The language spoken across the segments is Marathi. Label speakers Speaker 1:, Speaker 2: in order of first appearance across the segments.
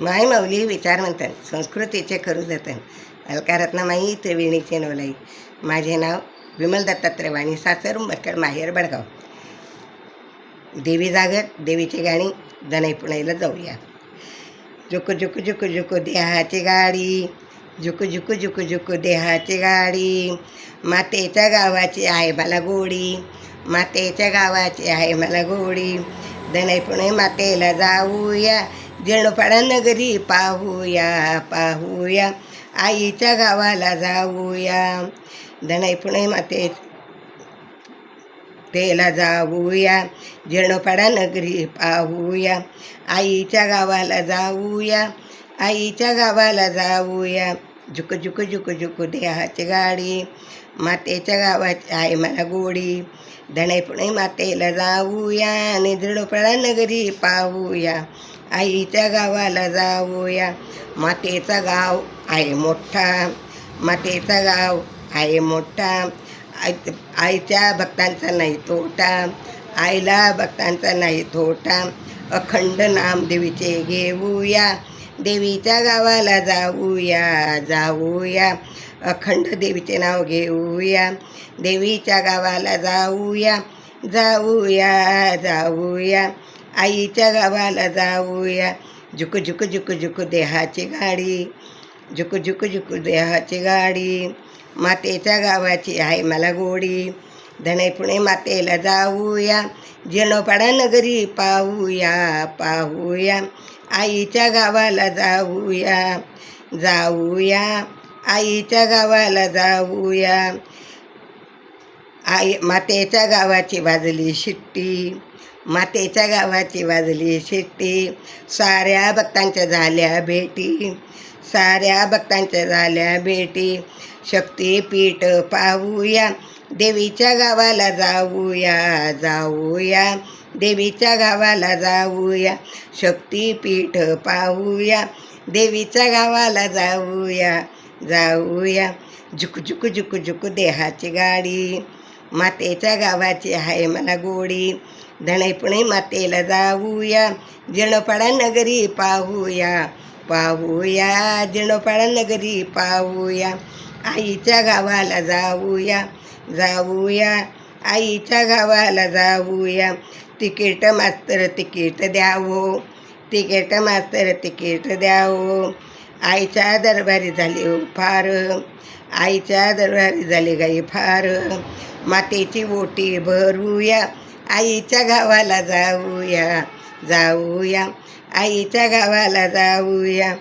Speaker 1: माय माऊली विचार म्हणतात संस्कृतीचे खरू जतन अलकारत्नामाई त्रिवेणीचे नवलाई. माझे नाव विमल दत्तात्रय वाणी, सासर उंबरखेड, माहेर बडगाव. देवी जागत देवीची गाणी दनाई पुण्याला जाऊया. जुकू जुकू जुकू जुकू देहाची गाडी, जुकू जुकू जुकू जुकू देहाची गाडी, मातेच्या गावाची आहे मला गोडी, मातेच्या गावाची आहे मला गोडी. दनाई पुणे मातेला जाऊया, जीर्णोपाडा नगरी पाहूया पाहूया, आईच्या गावाला जाऊया. दनाई पुणे माते तेला जाऊया, जीर्णोपाडा नगरी पाहूया, आईच्या गावाला जाऊया, आईच्या गावाला जाऊया. झुक झुक झुक झुक देहाची गाडी, मातेच्या गावाची आहे मला गोडी. दनाई पुणे मातेला जाऊया आणि जीर्णोपाडा नगरी पाहूया, आईच्या गावाला जाऊया. मातेचा गाव आहे मोठा, मातेचा गाव आहे मोठा, आईच्या भक्तांचा नाही तोटा, आईला भक्तांचा नाही तोटा. अखंड नाम देवीचे घेऊया, देवीच्या गावाला जाऊया जाऊया, अखंड देवीचे नाव घेऊया, देवीच्या गावाला जाऊया जाऊया जाऊया, आईच्या गावाला जाऊया. झुक झुक झुक झुक देहाची गाडी, झुक झुक झुक देहाची गाडी, मातेच्या गावाची आहे मला गोडी. दनाई पुणे मातेला जाऊया, जीर्णोपाडा नगरी पाहूया पाहूया, आईच्या गावाला जाऊया जाऊया, आईच्या गावाला जाऊया. आई मातेच्या गावाची वाजली शिट्टी, मातेच्या गावाची वाजली शिट्टी, साऱ्या भक्तांच्या झाल्या भेटी, साऱ्या भक्तांच्या झाल्या भेटी. शक्तिपीठ पाहूया, देवीच्या गावाला जाऊया जाऊया, देवीच्या गावाला जाऊया. शक्तिपीठ पाहूया, देवीच्या गावाला जाऊया जाऊया. झुक झुक झुक झुक देहाची गाडी, मातेच्या गावाची आहे मला गोडी. दनाई पुणे मातेला जाऊया, जीर्णोपाडा नगरी पाहूया पाहूया, जीर्णोपाडा नगरी पाहूया, आईच्या गावाला जाऊया जाऊया, आईच्या गावाला जाऊया. तिकीट मास्तर तिकीट द्यावो, तिकीट मास्तर तिकीट द्यावो, आईच्या दरबारी झाली फार, आईच्या दरबारी झाली गाई फार. मातेची ओटी भरूया, आईच्या गावाला जाऊया जाऊया, आईच्या गावाला जाऊया.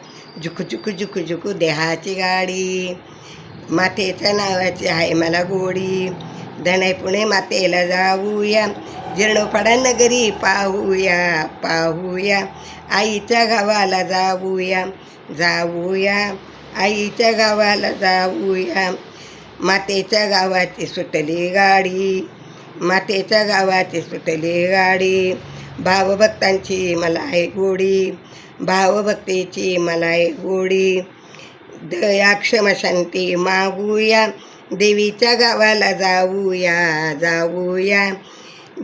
Speaker 1: झुक झुक झुक झुक देहाची गाडी, मातेच्या नावाची आहे मला गोडी. दनाई पुणे मातेला जाऊया, जीर्णोपाडा नगरी पाहूया पाहूया, आईच्या गावाला जाऊया जाऊया, आईच्या गावाला जाऊया. मातेच्या गावाची सुटली गाडी, मातेच्या गावाची सुटली गाडी, भावभक्तांची मला आहे गोडी, भावभक्तीची मला आहे गोडी. दया क्षमा शांती मागूया, देवीच्या गावाला जाऊया जाऊया,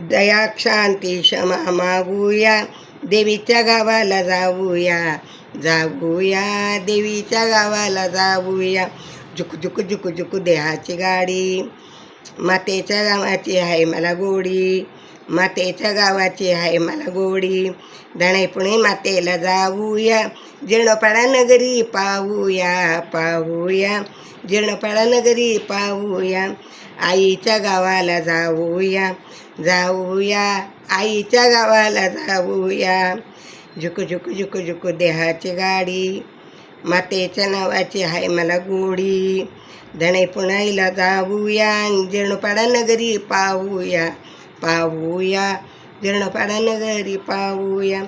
Speaker 1: दया शांती क्षमा मागूया, देवीच्या गावाला जाऊया जाऊया, देवीच्या गावाला जाऊया. झुक झुक झुक झुक देहाची गाडी, मातेच्या गावाची आहे मला गोडी, मातेच्या गावाची आहे मला गोडी. दनाई पुणे मातेला जाऊया, जीर्णोपाडा नगरी पाहूया पाहूया, जीर्णोपाडा नगरी पाहूया, आईच्या गावाला जाऊया जाऊया, आईच्या गावाला जाऊया. झुक झुक झुक झुक देहाची गाडी, मातेच्या नावाची आहे मला गोडी. दनाई पुण्याला जाऊया, जीर्णोपाडा नगरी पाहूया पाहूया, जीर्णोपाडा नगरी पाहूया.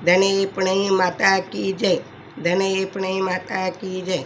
Speaker 1: दनाई पुणे माता की जय, दनाई पुणे माता की जय.